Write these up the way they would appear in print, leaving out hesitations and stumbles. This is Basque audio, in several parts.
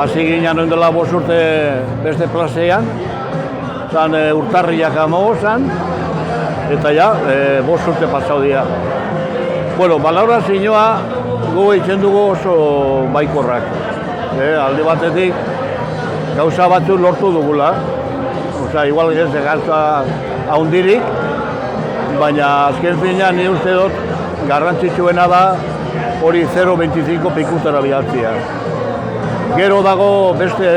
hasi ginen ondela 5 urte beste plazean, zan urtarriak 15 eta ja, 5 urte pasau dira. Bueno, balorazioa gu egiten dugu oso baikorrak. Alde batetik, gauza batzuk lortu dugula. Igual ez gauza haundirik, baina azken finean ni uste dut garrantzitsuena da hori 0,25 pikutara bilatzea. Gero dago beste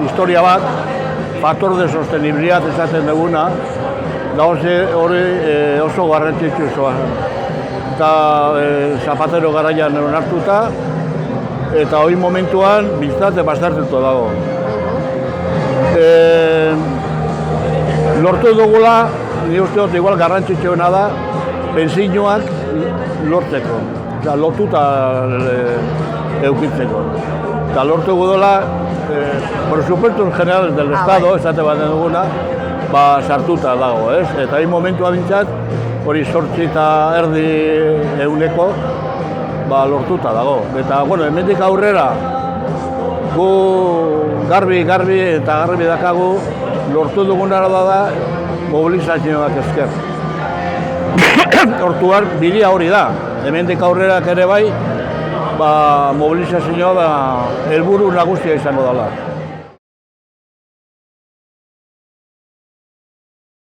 historia bat, faktor de sostenibilidad esaten duguna, da hori oso garrantzitsua. Eta Zapatero garaian onartuta, eta hori momentuan biztate baztertuta dago. Lortu dugula, ni uste dut igual garrantzitsuena da, benzinoak lortzeko, lotuta eukitzeko. Eta lortu dugula, presupuestos generales del Estado, esate bat duguna, sartuta dago, ez? Eta hain momentua bintzat, hori 8,5% lortuta dago. Eta, bueno, hemendik aurrera, gu garbi dakagu, lortu duguna da mobilizazioak esker. Hortuar, bidea hori da. Hemendik aurrerak ere bai, mobilizazioa helburu nagusia izango dela.